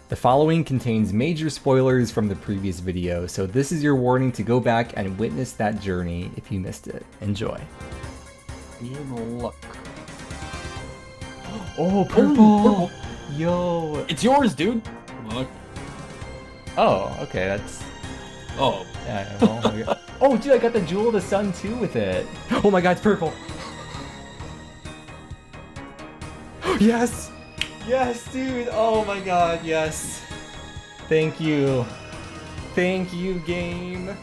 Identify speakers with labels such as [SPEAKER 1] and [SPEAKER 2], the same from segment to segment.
[SPEAKER 1] The following contains major spoilers from the previous video, so this is your warning to go back and witness that journey if you missed it. Enjoy.
[SPEAKER 2] Look.
[SPEAKER 1] Oh, purple! Yo!
[SPEAKER 2] It's yours, dude! Look.
[SPEAKER 1] Oh, okay, that's...
[SPEAKER 2] Oh.
[SPEAKER 1] Yeah, well, oh, dude, I got the Jewel of the Sun too with it! Oh my god, it's purple! Yes! Yes, dude! Oh my god, yes! Thank you. Thank you, game!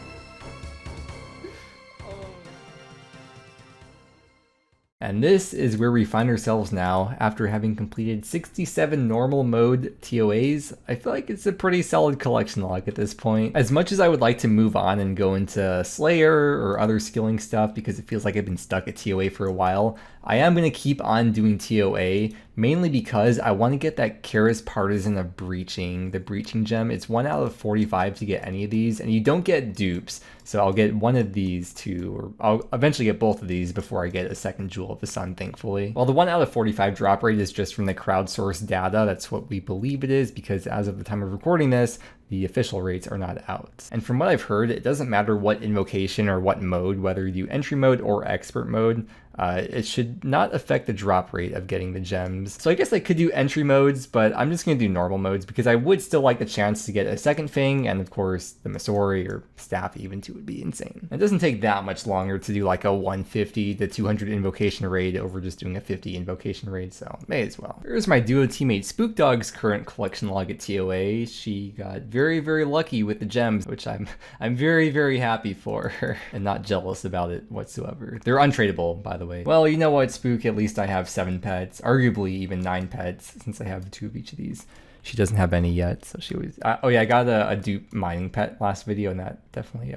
[SPEAKER 1] And this is where we find ourselves now, after having completed 67 normal mode TOAs. I feel like it's a pretty solid collection log at this point. As much as I would like to move on and go into Slayer or other skilling stuff because it feels like I've been stuck at TOA for a while, I am going to keep on doing TOA, mainly because I want to get that Karis Partisan of Breaching, the Breaching gem. It's 1 out of 45 to get any of these, and you don't get dupes. So I'll get one of these too, or I'll eventually get both of these before I get a second Jewel of the Sun, thankfully. Well, the 1 out of 45 drop rate is just from the crowdsourced data. That's what we believe it is, because as of the time of recording this, the official rates are not out. And from what I've heard, it doesn't matter what invocation or what mode, whether you do entry mode or expert mode, it should not affect the drop rate of getting the gems. So I guess I could do entry modes, but I'm just going to do normal modes because I would still like the chance to get a second Fang, and of course the Masori or Staff even too would be insane. It doesn't take that much longer to do like a 150 to 200 invocation raid over just doing a 50 invocation raid, so may as well. Here's my duo teammate Spook Dog's current collection log at TOA. She got very, very lucky with the gems, which I'm very, very happy for her and not jealous about it whatsoever. They're untradeable, by the way. Well, you know what, Spook, at least I have 7 pets, arguably even 9 pets, since I have 2 of each of these. She doesn't have any yet, so she always... oh yeah, I got a dupe mining pet last video, and that definitely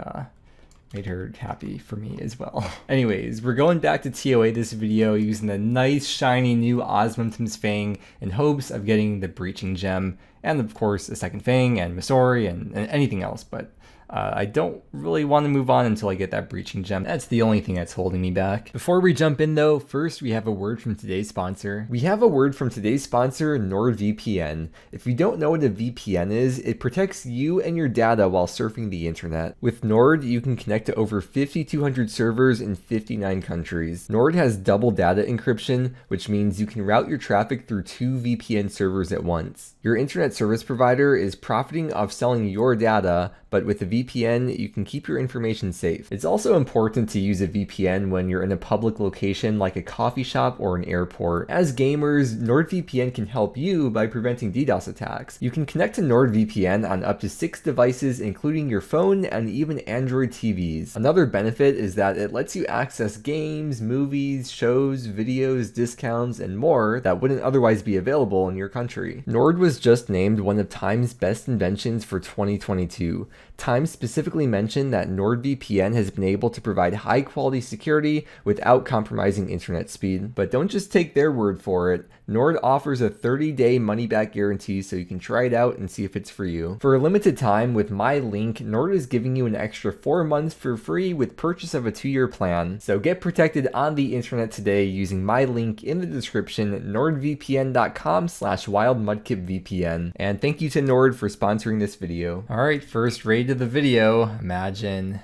[SPEAKER 1] made her happy for me as well. Anyways, we're going back to TOA this video using the nice shiny new Osmumtum's Fang in hopes of getting the Breaching gem, and of course a second Fang and Masori and anything else, but I don't really want to move on until I get that Breaching gem. That's the only thing that's holding me back. Before we jump in though, first we have a word from today's sponsor. NordVPN. If you don't know what a VPN is, it protects you and your data while surfing the internet. With Nord, you can connect to over 5,200 servers in 59 countries. Nord has double data encryption, which means you can route your traffic through 2 VPN servers at once. Your internet service provider is profiting off selling your data, but with a VPN, you can keep your information safe. It's also important to use a VPN when you're in a public location like a coffee shop or an airport. As gamers, NordVPN can help you by preventing DDoS attacks. You can connect to NordVPN on up to 6 devices, including your phone and even Android TVs. Another benefit is that it lets you access games, movies, shows, videos, discounts, and more that wouldn't otherwise be available in your country. Nord was just named one of Time's best inventions for 2022. Time specifically mentioned that NordVPN has been able to provide high quality security without compromising internet speed. But don't just take their word for it. Nord offers a 30-day money-back guarantee, so you can try it out and see if it's for you. For a limited time, with my link, Nord is giving you an extra 4 months for free with purchase of a 2-year plan. So get protected on the internet today using my link in the description, nordvpn.com/wildmudkipvpn. And thank you to Nord for sponsoring this video. Alright, first raid of the video. Imagine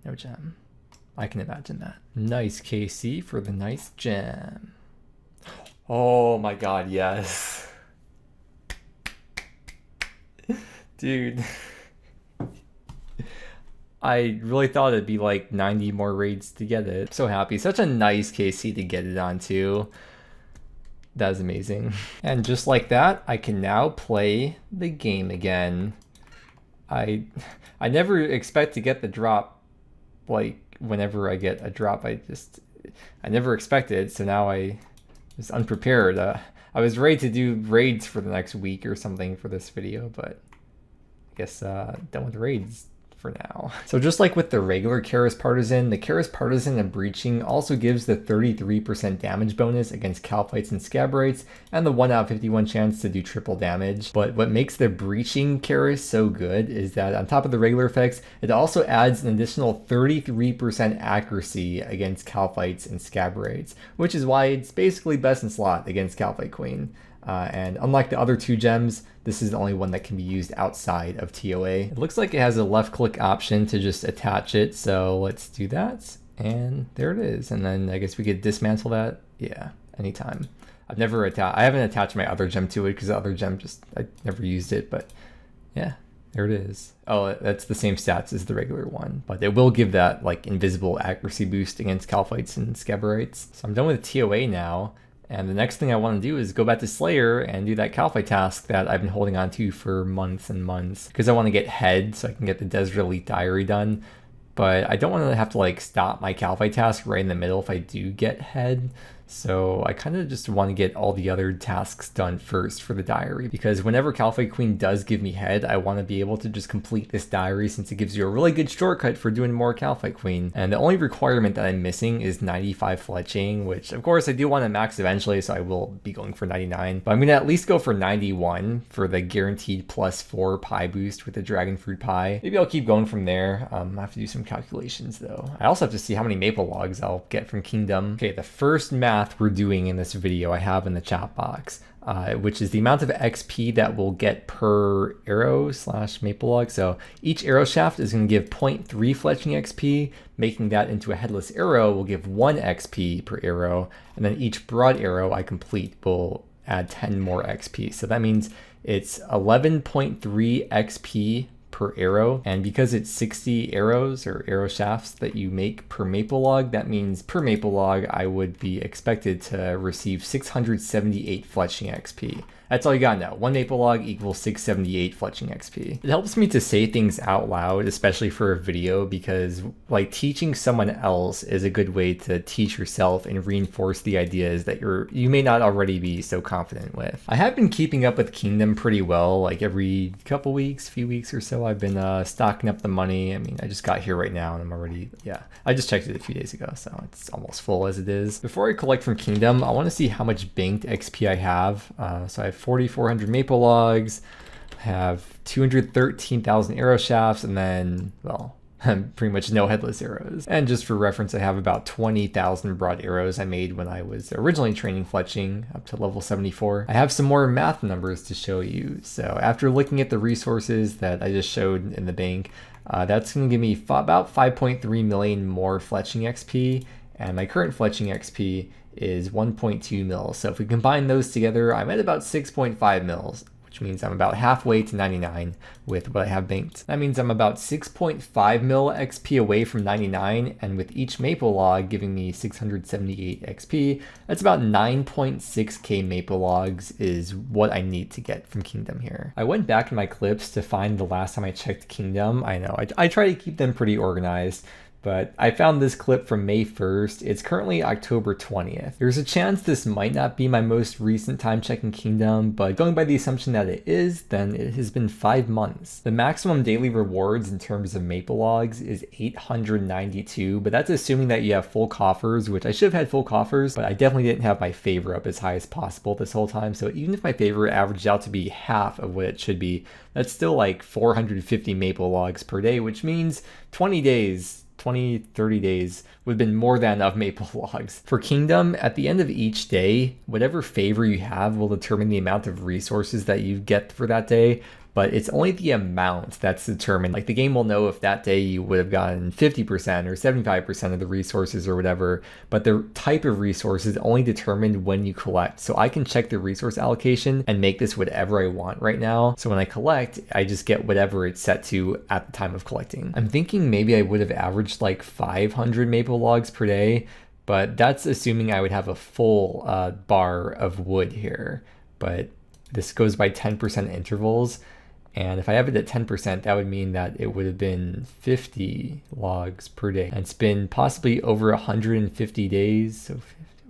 [SPEAKER 1] no gem. I can imagine that. Nice KC for the nice gem. Oh my god, yes. Dude. I really thought it'd be like 90 more raids to get it. So happy. Such a nice KC to get it on too. That is amazing. And just like that, I can now play the game again. I never expect to get the drop, like whenever I get a drop. I never expected, so now I was unprepared. I was ready to do raids for the next week or something for this video, but I guess done with raids for now. So just like with the regular Karis Partisan, the Karis Partisan of Breaching also gives the 33% damage bonus against Calphites and Scabrites, and the 1 out of 51 chance to do triple damage. But what makes the Breaching Karis so good is that on top of the regular effects, it also adds an additional 33% accuracy against Calphites and Scabrites, which is why it's basically best in slot against Calphite Queen. And unlike the other 2 gems, this is the only one that can be used outside of TOA. It looks like it has a left click option to just attach it, so let's do that. And there it is. And then I guess we could dismantle that. Yeah, anytime. I haven't attached my other gem to it because the other gem I never used it, but yeah, there it is. Oh, that's the same stats as the regular one, but it will give that like invisible accuracy boost against Calphites and Scaberites. So I'm done with TOA now. And the next thing I want to do is go back to Slayer and do that Calphite task that I've been holding on to for months and months, because I want to get head so I can get the Desert Elite Diary done. But I don't want to have to like stop my Calphite task right in the middle if I do get head. So I kind of just want to get all the other tasks done first for the diary, because whenever Calphite Queen does give me head, I want to be able to just complete this diary since it gives you a really good shortcut for doing more Calphite Queen. And the only requirement that I'm missing is 95 fletching, which of course I do want to max eventually, so I will be going for 99. But I'm going to at least go for 91 for the guaranteed +4 pie boost with the Dragon Fruit Pie. Maybe I'll keep going from there. I have to do some calculations though. I also have to see how many maple logs I'll get from Kingdom. Okay, the first math we're doing in this video I have in the chat box, which is the amount of XP that we'll get per arrow / maple log. So each arrow shaft is going to give 0.3 fletching XP, making that into a headless arrow will give 1 XP per arrow, and then each broad arrow I complete will add 10 more XP. So that means it's 11.3 XP per arrow, and because it's 60 arrows or arrow shafts that you make per maple log, that means per maple log I would be expected to receive 678 fletching XP. That's all you gotta know. 1 maple log equals 678 fletching XP. It helps me to say things out loud, especially for a video, because like teaching someone else is a good way to teach yourself and reinforce the ideas that you may not already be so confident with. I have been keeping up with Kingdom pretty well. Like every couple weeks, few weeks or so, I've been stocking up the money. I mean, I just got here right now and I'm already, yeah, I just checked it a few days ago, so it's almost full as it is. Before I collect from Kingdom, I want to see how much banked XP I have. So I have 4,400 maple logs, I have 213,000 arrow shafts, and then, well, pretty much no headless arrows. And just for reference, I have about 20,000 broad arrows I made when I was originally training fletching up to level 74. I have some more math numbers to show you. So after looking at the resources that I just showed in the bank, that's going to give me about 5.3 million more fletching XP, and my current fletching XP is 1.2 mils. So if we combine those together, I'm at about 6.5 mils, which means I'm about halfway to 99 with what I have banked. That means I'm about 6.5 mil XP away from 99, and with each maple log giving me 678 XP, that's about 9.6k maple logs is what I need to get from Kingdom here. I went back in my clips to find the last time I checked Kingdom. I know, I try to keep them pretty organized, but I found this clip from May 1st. It's currently October 20th. There's a chance this might not be my most recent time checking Kingdom, but going by the assumption that it is, then it has been 5 months. The maximum daily rewards in terms of maple logs is 892, but that's assuming that you have full coffers, which I should have had full coffers, but I definitely didn't have my favor up as high as possible this whole time. So even if my favor averaged out to be half of what it should be, that's still like 450 maple logs per day, which means 20 days 30 days would have been more than enough maple logs. For Kingdom, at the end of each day, whatever favor you have will determine the amount of resources that you get for that day, but it's only the amount that's determined. Like the game will know if that day you would have gotten 50% or 75% of the resources or whatever, but the type of resource is only determined when you collect. So I can check the resource allocation and make this whatever I want right now. So when I collect, I just get whatever it's set to at the time of collecting. I'm thinking maybe I would have averaged like 500 maple logs per day, but that's assuming I would have a full bar of wood here. But this goes by 10% intervals. And if I have it at 10%, that would mean that it would have been 50 logs per day. And it's been possibly over 150 days. So,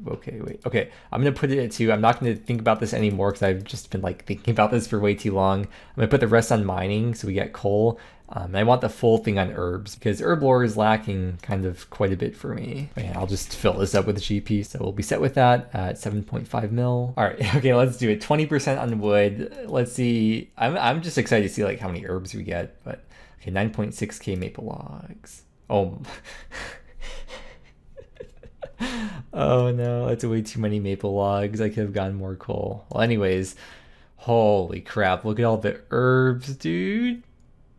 [SPEAKER 1] okay, wait. Okay, I'm going to put it at 2. I'm not going to think about this anymore because I've just been like thinking about this for way too long. I'm going to put the rest on mining so we get coal. And I want the full thing on herbs because herb lore is lacking kind of quite a bit for me. And I'll just fill this up with GP. So we'll be set with that at 7.5 mil. All right, okay, let's do it. 20% on wood. Let's see. I'm just excited to see like how many herbs we get. But okay, 9.6k maple logs. Oh. Oh no, that's way too many maple logs. I could have gotten more coal. Well, anyways, holy crap, look at all the herbs, dude.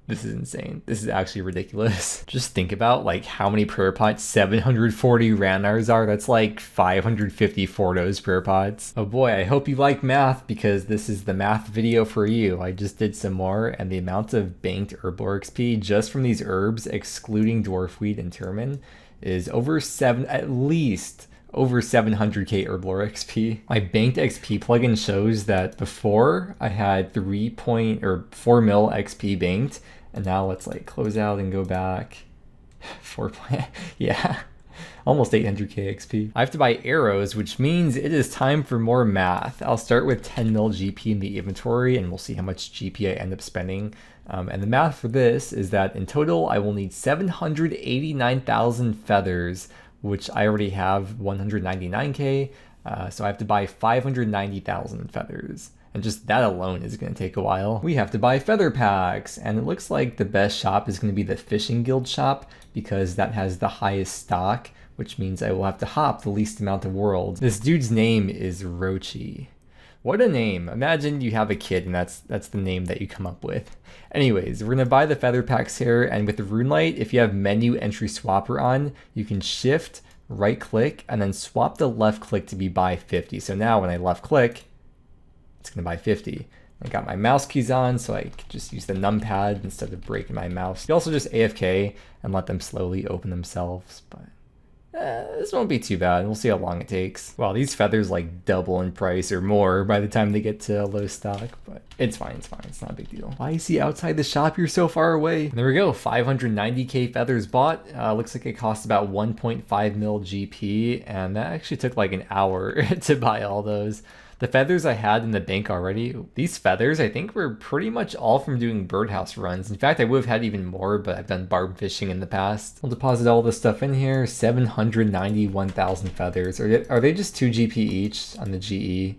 [SPEAKER 1] This is insane. This is actually ridiculous. Just think about like how many prayer pots 740 Ranars are. That's like 550 Fordos prayer pots. Oh boy, I hope you like math because this is the math video for you. I just did some more and the amount of banked herblore XP just from these herbs, excluding dwarfweed and turman, is at least over 700k herblore XP. My banked XP plugin shows that before I had 4 mil XP banked, and now let's like close out and go back. Yeah, almost 800k XP. I have to buy arrows, which means it is time for more math. I'll start with 10 mil GP in the inventory and we'll see how much GP I end up spending. And the math for this is that in total, I will need 789,000 feathers, which I already have 199k. So I have to buy 590,000 feathers. And just that alone is going to take a while. We have to buy feather packs, and it looks like the best shop is going to be the fishing guild shop because that has the highest stock, which means I will have to hop the least amount of worlds. This dude's name is Rochi. What a name. Imagine you have a kid and that's the name that you come up with. Anyways, we're going to buy the feather packs here, and with the Runelight, if you have menu entry swapper on, you can shift, right click, and then swap the left click to be buy 50. So now when I left click, it's going to buy 50. I got my mouse keys on, so I can just use the numpad instead of breaking my mouse. You also just AFK and let them slowly open themselves, but this won't be too bad. We'll see how long it takes. Wow, these feathers like double in price or more by the time they get to low stock, but it's fine, it's not a big deal. Why is he outside the shop? You're so far away. And there we go, 590k feathers bought. Looks like it cost about 1.5 mil GP, and that actually took like an hour to buy all those. The feathers I had in the bank already, these feathers I think were pretty much all from doing birdhouse runs. In fact, I would have had even more, but I've done barb fishing in the past. I'll deposit all this stuff in here, 791,000 feathers. Are they just 2 GP each on the GE?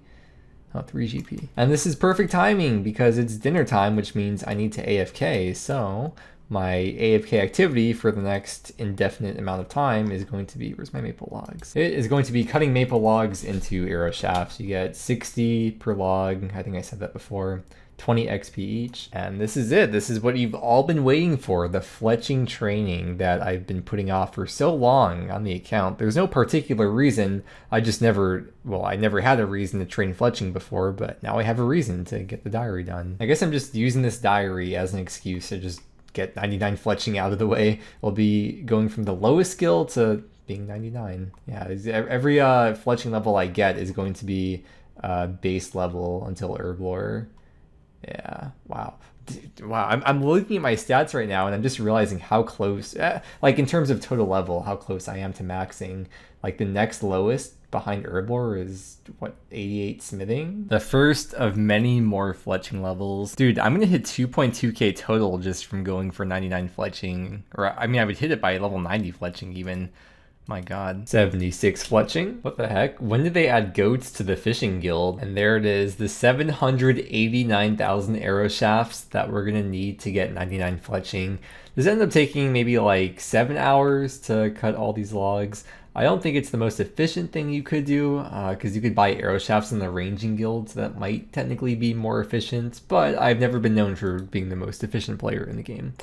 [SPEAKER 1] Oh, 3 GP. And this is perfect timing because it's dinner time, which means I need to AFK, so my AFK activity for the next indefinite amount of time is going to be, where's my maple logs? It is going to be cutting maple logs into arrow shafts. You get 60 per log. I think I said that before. 20 XP each. And this is it. This is what you've all been waiting for, the fletching training that I've been putting off for so long on the account. There's no particular reason. I never had a reason to train fletching before, but now I have a reason to get the diary done. I guess I'm just using this diary as an excuse to just get 99 fletching out of the way. We'll be going from the lowest skill to being 99. Yeah, every fletching level I get is going to be base level until herblore. Yeah, wow. Wow, I'm looking at my stats right now and I'm just realizing how close, like in terms of total level, how close I am to maxing. Like the next lowest behind herblore is what, 88 smithing? The first of many more fletching levels. Dude, I'm gonna hit 2.2k total just from going for 99 fletching. Or I mean, I would hit it by level 90 fletching even. My god. 76 fletching? What the heck? When did they add goats to the fishing guild? And there it is, the 789,000 arrow shafts that we're gonna need to get 99 fletching. This ended up taking maybe like 7 hours to cut all these logs. I don't think it's the most efficient thing you could do, because you could buy arrow shafts in the ranging guild, so that might technically be more efficient, but I've never been known for being the most efficient player in the game.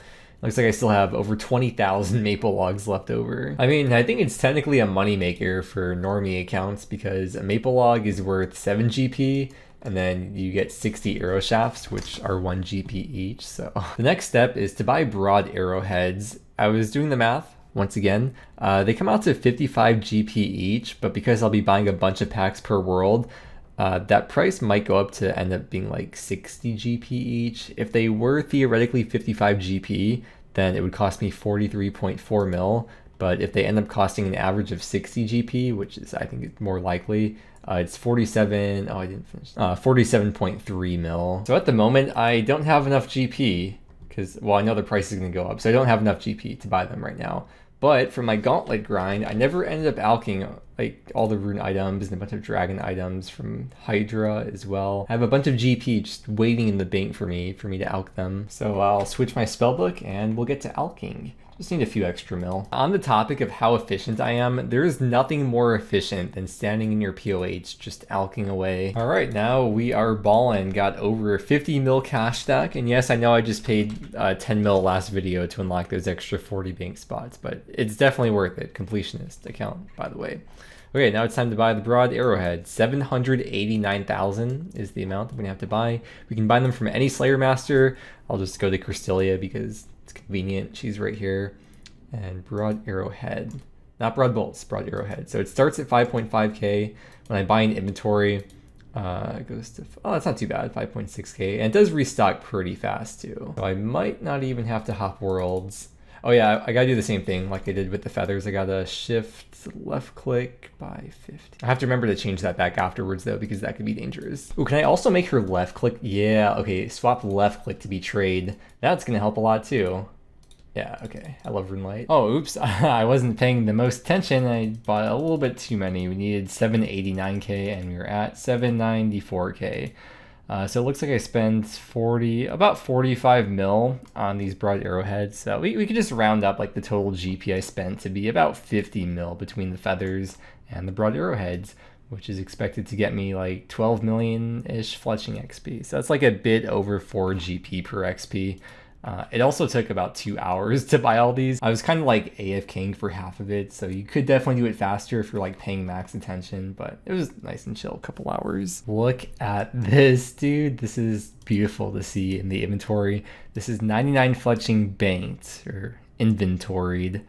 [SPEAKER 1] Looks like I still have over 20,000 maple logs left over. I mean, I think it's technically a moneymaker for normie accounts because a maple log is worth 7 GP, and then you get 60 arrow shafts, which are 1 GP each. So the next step is to buy broad arrowheads. I was doing the math. Once again, they come out to 55 GP each, but because I'll be buying a bunch of packs per world, that price might go up to end up being like 60 GP each. If they were theoretically 55 GP, then it would cost me 43.4 mil. But if they end up costing an average of 60 GP, which is I think more likely, it's 47.3 mil. So at the moment, I don't have enough GP because, well, I know the price is going to go up, so I don't have enough GP to buy them right now. But for my gauntlet grind, I never ended up like all the rune items and a bunch of dragon items from Hydra as well. I have a bunch of GP just waiting in the bank for me to alch them. So I'll switch my spellbook and we'll get to alching. Just need a few extra mil. On the topic of how efficient I am, there is nothing more efficient than standing in your POH just alching away. All right, now we are ballin'. Got over 50 mil cash stack. And yes, I know I just paid 10 mil last video to unlock those extra 40 bank spots, but it's definitely worth it. Completionist account, by the way. Okay, now it's time to buy the broad arrowhead. 789,000 is the amount I'm gonna have to buy. We can buy them from any Slayer Master. I'll just go to Cristelia because it's convenient. She's right here. And broad arrowhead, not broad bolts, broad arrowhead. So it starts at 5.5k. When I buy an inventory, it goes to, oh, that's not too bad, 5.6k. And it does restock pretty fast too. So I might not even have to hop worlds. Oh yeah, I gotta do the same thing like I did with the feathers. I gotta shift left click by 50. I have to remember to change that back afterwards though, because that could be dangerous. Ooh, can I also make her left click? Yeah, okay, swap left click to be trade. That's gonna help a lot too. Yeah, okay, I love rune light. Oh, oops, I wasn't paying the most attention. I bought a little bit too many. We needed 789k and we were at 794k. So it looks like I spent about 45 mil on these broad arrowheads. So we could just round up like the total GP I spent to be about 50 mil between the feathers and the broad arrowheads, which is expected to get me like 12 million-ish fletching XP. So that's like a bit over 4 GP per XP. It also took about 2 hours to buy all these. I was kind of like AFKing for half of it, so you could definitely do it faster if you're like paying max attention, but it was nice and chill, a couple hours. Look at this, dude. This is beautiful to see in the inventory. This is 99 fletching banked or inventoried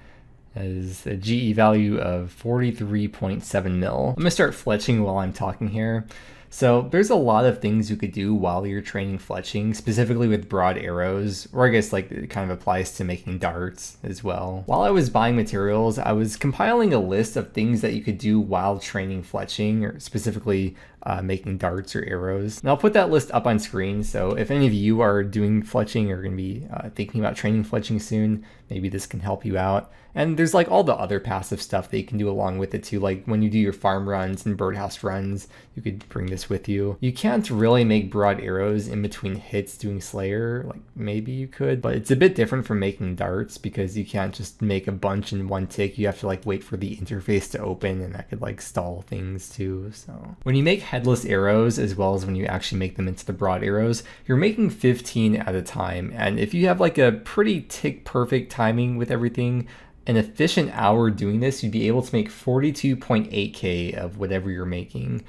[SPEAKER 1] as a GE value of 43.7 mil. I'm gonna start fletching while I'm talking here. So there's a lot of things you could do while you're training fletching, specifically with broad arrows, or I guess like it kind of applies to making darts as well. While I was buying materials, I was compiling a list of things that you could do while training fletching, or specifically making darts or arrows. And I'll put that list up on screen, so if any of you are doing fletching or going to be thinking about training fletching soon, maybe this can help you out. And there's like all the other passive stuff that you can do along with it too, like when you do your farm runs and birdhouse runs, you could bring this with you. You can't really make broad arrows in between hits doing Slayer, like maybe you could, but it's a bit different from making darts because you can't just make a bunch in one tick. You have to like wait for the interface to open, and that could like stall things too. So when you make headless arrows, as well as when you actually make them into the broad arrows, you're making 15 at a time. And if you have like a pretty tick perfect timing with everything, an efficient hour doing this, you'd be able to make 42.8k of whatever you're making.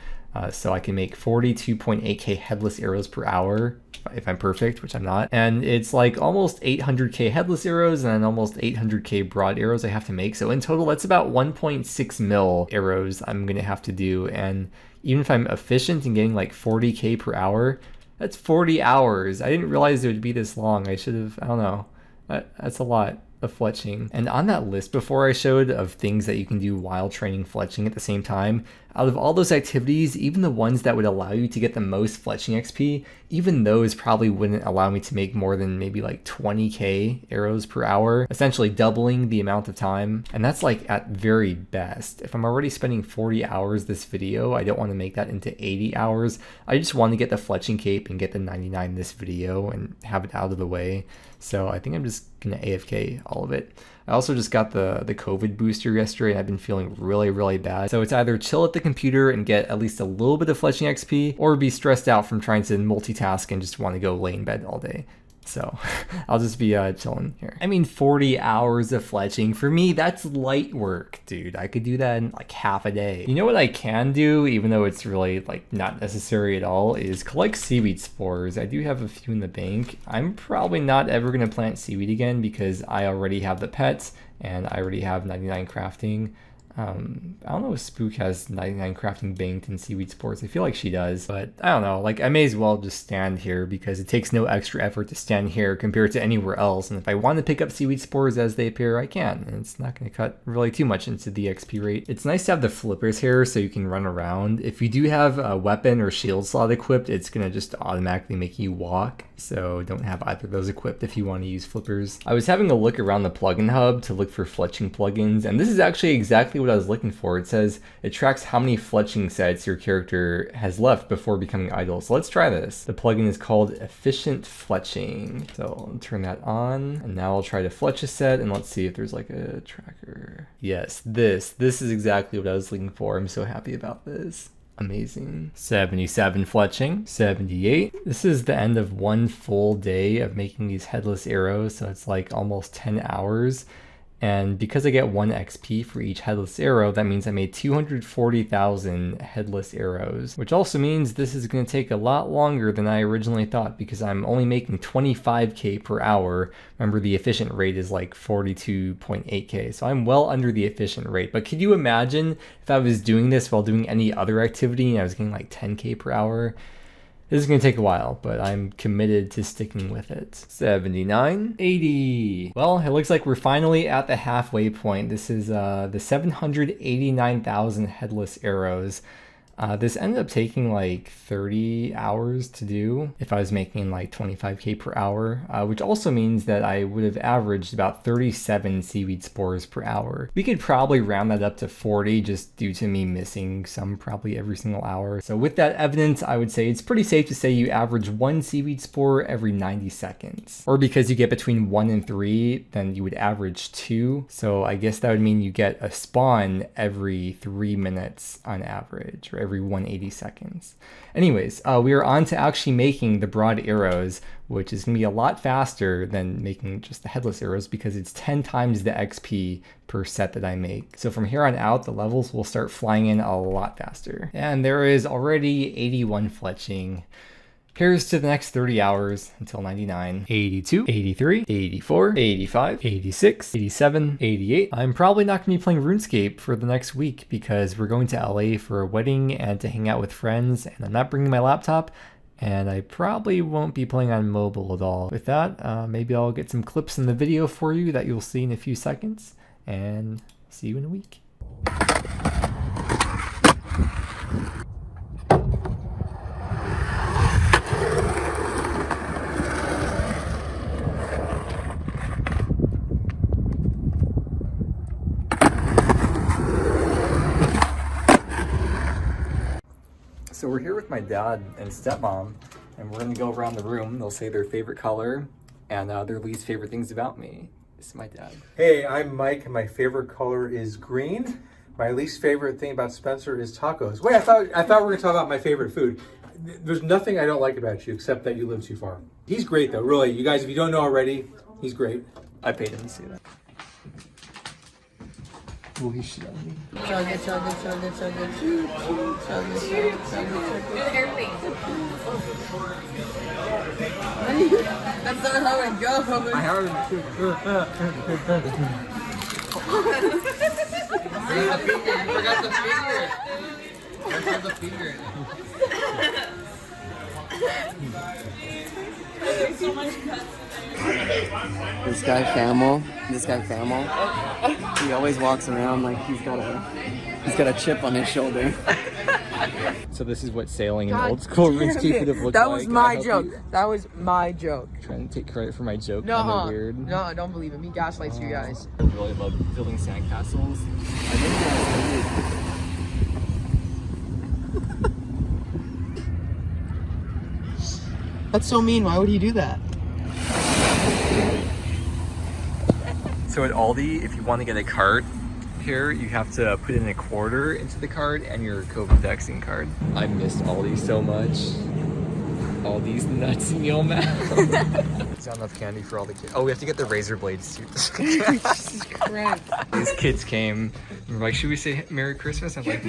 [SPEAKER 1] So I can make 42.8k headless arrows per hour if I'm perfect, which I'm not. And it's like almost 800k headless arrows and almost 800k broad arrows I have to make. So in total, that's about 1.6 mil arrows I'm gonna have to do. And even if I'm efficient in getting like 40k per hour, that's 40 hours. I didn't realize it would be this long. I should have, I don't know. That's a lot of fletching. And on that list before I showed of things that you can do while training fletching at the same time, out of all those activities, even the ones that would allow you to get the most fletching XP, even those probably wouldn't allow me to make more than maybe like 20k arrows per hour, essentially doubling the amount of time. And that's like at very best. If I'm already spending 40 hours this video, I don't want to make that into 80 hours. I just want to get the fletching cape and get the 99 this video and have it out of the way. So I think I'm just gonna AFK all of it. I also just got the COVID booster yesterday and I've been feeling really, really bad. So it's either chill at the computer and get at least a little bit of fletching XP, or be stressed out from trying to multitask and just want to go lay in bed all day. So I'll just be chilling here. I mean, 40 hours of fletching, for me, that's light work, dude. I could do that in like half a day. You know what I can do, even though it's really like not necessary at all, is collect seaweed spores. I do have a few in the bank. I'm probably not ever gonna plant seaweed again because I already have the pets and I already have 99 crafting. I don't know if Spook has 99 crafting banked in seaweed spores. I feel like she does, but I don't know. Like I may as well just stand here because it takes no extra effort to stand here compared to anywhere else. And if I want to pick up seaweed spores as they appear, I can. And it's not going to cut really too much into the XP rate. It's nice to have the flippers here so you can run around. If you do have a weapon or shield slot equipped, it's going to just automatically make you walk. so don't have either of those equipped if you want to use flippers. I was having a look around the plugin hub to look for fletching plugins, and this is actually exactly what I was looking for. It says it tracks how many fletching sets your character has left before becoming idle. So let's try this. The plugin is called Efficient Fletching. So I'll turn that on, and now I'll try to fletch a set, and let's see if there's like a tracker. Yes, this is exactly what I was looking for. I'm so happy about this. Amazing. 77 fletching, 78. This is the end of one full day of making these headless arrows, so it's like almost 10 hours. And because I get 1 XP for each headless arrow, that means I made 240,000 headless arrows, which also means this is going to take a lot longer than I originally thought because I'm only making 25k per hour. Remember, the efficient rate is like 42.8k, so I'm well under the efficient rate. But could you imagine if I was doing this while doing any other activity and I was getting like 10k per hour? This is going to take a while, but I'm committed to sticking with it. 79, 80. Well, it looks like we're finally at the halfway point. This is the 789,000 headless arrows. This ended up taking like 30 hours to do if I was making like 25k per hour, which also means that I would have averaged about 37 seaweed spores per hour. We could probably round that up to 40 just due to me missing some probably every single hour. So with that evidence, I would say it's pretty safe to say you average 1 seaweed spore every 90 seconds. Or because you get between 1 and 3, then you would average 2. So I guess that would mean you get a spawn every 3 minutes on average, or every 180 seconds. Anyways, we are on to actually making the broad arrows, which is going to be a lot faster than making just the headless arrows because it's 10 times the XP per set that I make. So from here on out, the levels will start flying in a lot faster. And there is already 81 fletching. Here's to the next 30 hours until 99, 82, 83, 84, 85, 86, 87, 88. I'm probably not going to be playing RuneScape for the next week because we're going to LA for a wedding and to hang out with friends, and I'm not bringing my laptop, and I probably won't be playing on mobile at all. With that, maybe I'll get some clips in the video for you that you'll see in a few seconds, and see you in a week. So we're here with my dad and stepmom, and we're gonna go around the room. They'll say their favorite color and their least favorite things about me. This is my dad.
[SPEAKER 3] Hey, I'm Mike, and my favorite color is green. My least favorite thing about Spencer is tacos. Wait, I thought we were gonna talk about my favorite food. There's nothing I don't like about you except that you live too far. He's great though, really. You guys, if you don't know already, he's great.
[SPEAKER 1] I paid him to say that. Oh, he shit on me.
[SPEAKER 4] Chug it, chug it, chug it, chug it, chug it, chug it, chug it. That's not how it goes.
[SPEAKER 1] I heard him too.
[SPEAKER 4] You forgot the finger. You forgot the finger. There's so much cuts.
[SPEAKER 5] This guy Famo, he always walks around like he's got a chip on his shoulder.
[SPEAKER 1] So this is what sailing in old school RuneScape would have looked like.
[SPEAKER 4] That was my joke. That was my joke.
[SPEAKER 1] Trying to take credit for my joke.
[SPEAKER 4] No,
[SPEAKER 1] Kinda weird.
[SPEAKER 4] no, I don't believe him. He gaslights you guys.
[SPEAKER 1] I really love building sandcastles. I
[SPEAKER 4] That's so mean. Why would he do that?
[SPEAKER 1] So at Aldi, if you want to get a card here, you have to put in a quarter into the card and your COVID vaccine card. I missed Aldi so much. All these nuts in your mouth. There's not enough candy for all the kids. Oh, we have to get the razor blades too.
[SPEAKER 4] Jesus Christ.
[SPEAKER 1] These kids came and were like, should we say Merry Christmas? I'm like,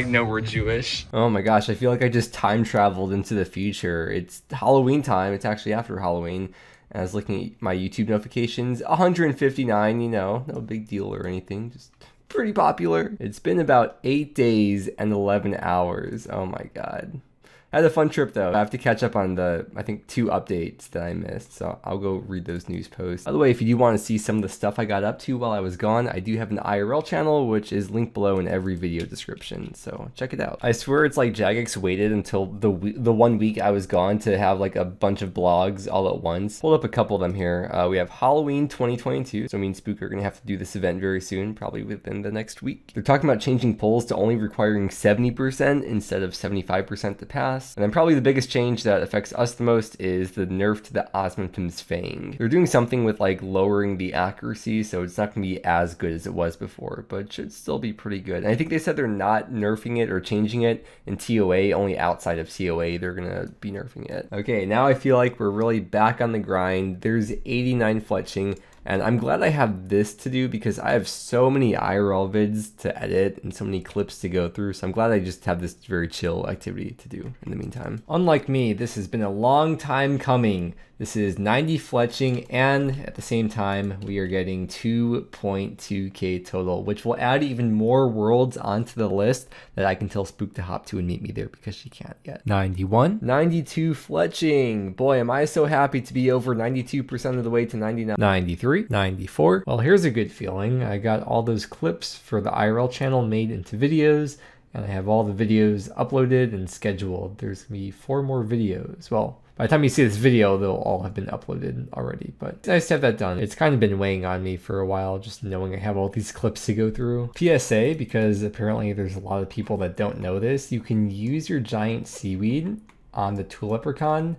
[SPEAKER 1] no, we're Jewish. Oh my gosh, I feel like I just time traveled into the future. It's Halloween time. It's actually after Halloween. And I was looking at my YouTube notifications, 159, you know, no big deal or anything, just pretty popular. It's been about 8 days and 11 hours. Oh my God. I had a fun trip though. I have to catch up on the, I think, 2 updates that I missed, so I'll go read those news posts. By the way, if you do want to see some of the stuff I got up to while I was gone, I do have an IRL channel, which is linked below in every video description, so check it out. I swear it's like Jagex waited until the 1 week I was gone to have like a bunch of blogs all at once. Pulled up a couple of them here. We have Halloween 2022, so me and Spook are gonna have to do this event very soon, probably within the next week. They're talking about changing polls to only requiring 70% instead of 75% to pass. And then probably the biggest change that affects us the most is the nerf to the Osmanthum's Fang. They're doing something with like lowering the accuracy, so it's not going to be as good as it was before, but it should still be pretty good. And I think they said they're not nerfing it or changing it in TOA, only outside of COA they're going to be nerfing it. Okay, now I feel like we're really back on the grind. There's 89 fletching. And I'm glad I have this to do because I have so many IRL vids to edit and so many clips to go through. So I'm glad I just have this very chill activity to do in the meantime. Unlike me, this has been a long time coming. This is 90 fletching, and at the same time, we are getting 2.2k total, which will add even more worlds onto the list that I can tell Spook to hop to and meet me there because she can't yet. 91, 92 fletching. Boy, am I so happy to be over 92% of the way to 99. 93, 94. Well, here's a good feeling. I got all those clips for the IRL channel made into videos, and I have all the videos uploaded and scheduled. There's gonna be 4 more videos. Well, by the time you see this video, they'll all have been uploaded already, but it's nice to have that done. It's kind of been weighing on me for a while, just knowing I have all these clips to go through. PSA, because apparently there's a lot of people that don't know this, you can use your giant seaweed on the Tulipricon,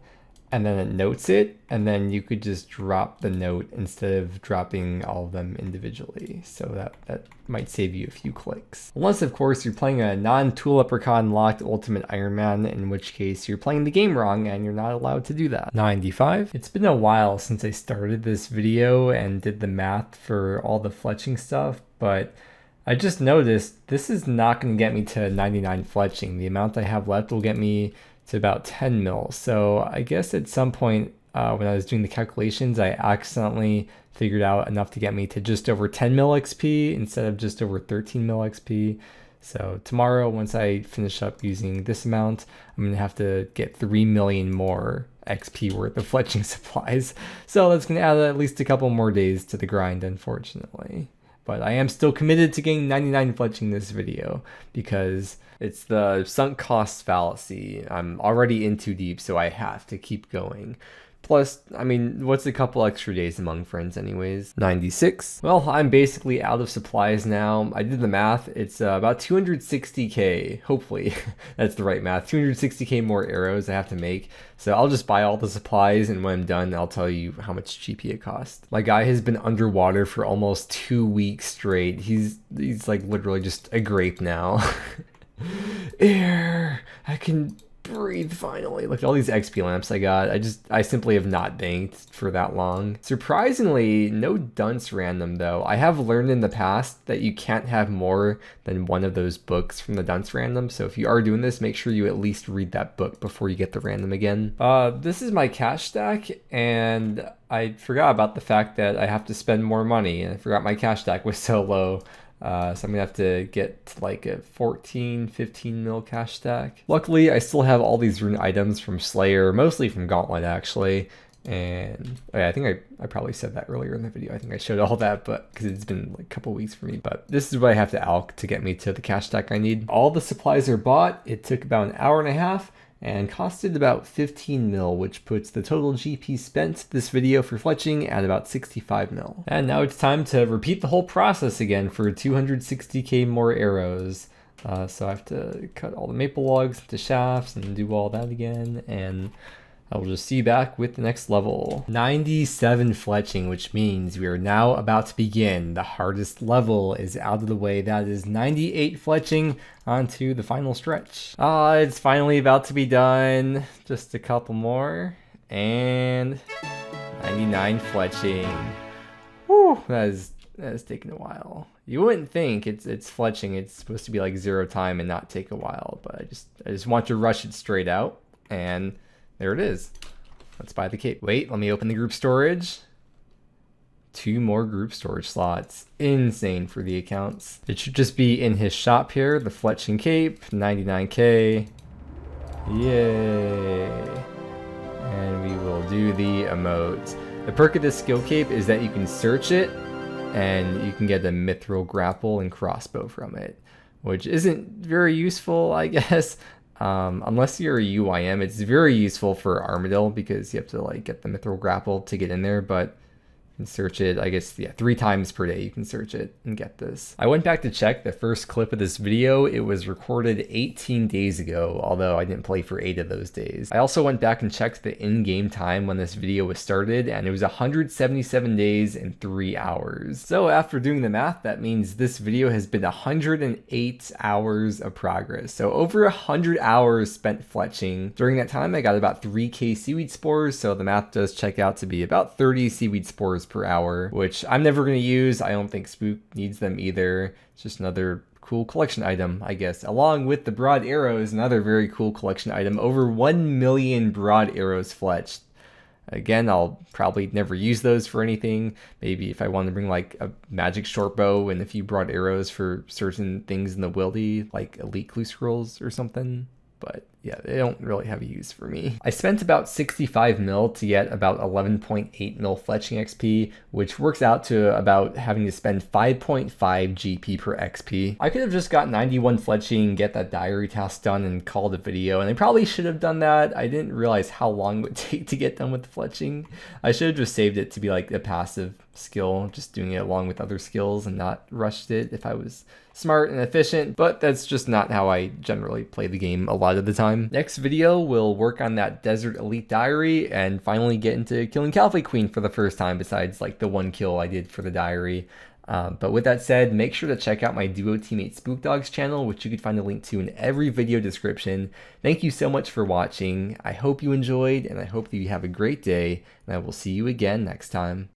[SPEAKER 1] and then it notes it, and then you could just drop the note instead of dropping all of them individually. So that might save you a few clicks. Unless, of course, you're playing a non-Tulipricon locked Ultimate Iron Man, in which case you're playing the game wrong and you're not allowed to do that. 95. It's been a while since I started this video and did the math for all the fletching stuff, but I just noticed this is not going to get me to 99 fletching. The amount I have left will get me to about 10 mil. So I guess at some point when I was doing the calculations, I accidentally figured out enough to get me to just over 10 mil XP instead of just over 13 mil XP. So tomorrow, once I finish up using this amount, I'm gonna have to get 3 million more XP worth of fletching supplies. So that's gonna add at least a couple more days to the grind, unfortunately. But I am still committed to getting 99 fletching this video because it's the sunk cost fallacy. I'm already in too deep, so I have to keep going. Plus, I mean, what's a couple extra days among friends anyways? 96. Well, I'm basically out of supplies now. I did the math. It's about 260k, hopefully. That's the right math. 260k more arrows I have to make. So I'll just buy all the supplies, and when I'm done, I'll tell you how much GP it cost. My guy has been underwater for almost 2 weeks straight. He's like literally just a grape now. Air! I can breathe finally. Look at all these XP lamps I got. I simply have not banked for that long. Surprisingly, no dunce random though. I have learned in the past that you can't have more than one of those books from the dunce random. So if you are doing this, make sure you at least read that book before you get the random again. This is my cash stack, and I forgot about the fact that I have to spend more money, and I forgot my cash stack was so low. So I'm gonna have to get like a 14, 15 mil cash stack. Luckily, I still have all these rune items from Slayer, mostly from Gauntlet actually. And oh yeah, I think I probably said that earlier in the video. I think I showed all that, but because it's been like a couple weeks for me. But this is what I have to alch to get me to the cash stack I need. All the supplies are bought. It took about an hour and a half and costed about 15 mil, which puts the total GP spent this video for fletching at about 65 mil. And now it's time to repeat the whole process again for 260k more arrows. So I have to cut all the maple logs into shafts and do all that again, and I will just see you back with the next level. 97 fletching, which means we are now about to begin. The hardest level is out of the way. That is 98 fletching onto the final stretch. It's finally about to be done. Just a couple more. And 99 fletching. Whew, that has taken a while. You wouldn't think it's fletching. It's supposed to be like 0 time and not take a while, but I just want to rush it straight out, and there it is. Let's buy the cape. Wait, let me open the group storage. 2 more group storage slots. Insane for the accounts. It should just be in his shop here. The Fletching cape, 99k. Yay. And we will do the emote. The perk of this skill cape is that you can search it and you can get a mithril grapple and crossbow from it, which isn't very useful, I guess. Unless you're a UIM, it's very useful for Armadillo because you have to like get the mithril grapple to get in there, but you can search it, I guess, yeah, 3 times per day you can search it and get this. I went back to check the first clip of this video. It was recorded 18 days ago, although I didn't play for 8 of those days. I also went back and checked the in-game time when this video was started, and it was 177 days and 3 hours. So after doing the math, that means this video has been 108 hours of progress. So over 100 hours spent fletching. During that time, I got about 3k seaweed spores, so the math does check out to be about 30 seaweed spores per hour, which I'm never going to use. I don't think Spook needs them either. It's just another cool collection item, I guess. Along with the broad arrows, another very cool collection item. Over 1 million broad arrows fletched. Again, I'll probably never use those for anything. Maybe if I want to bring like a magic short bow and a few broad arrows for certain things in the wildy, like elite clue scrolls or something. But yeah, they don't really have a use for me. I spent about 65 mil to get about 11.8 mil fletching XP, which works out to about having to spend 5.5 GP per XP. I could have just got 91 fletching, get that diary task done, and called a video, and I probably should have done that. I didn't realize how long it would take to get done with the fletching. I should have just saved it to be like a passive skill, just doing it along with other skills and not rushed it if I was smart and efficient, but that's just not how I generally play the game a lot of the time. Next video, we'll work on that Desert Elite Diary and finally get into killing Calvary Queen for the first time, besides like the 1 kill I did for the diary. But with that said, make sure to check out my duo teammate Spook Dog's channel, which you can find a link to in every video description. Thank you so much for watching. I hope you enjoyed, and I hope that you have a great day, and I will see you again next time.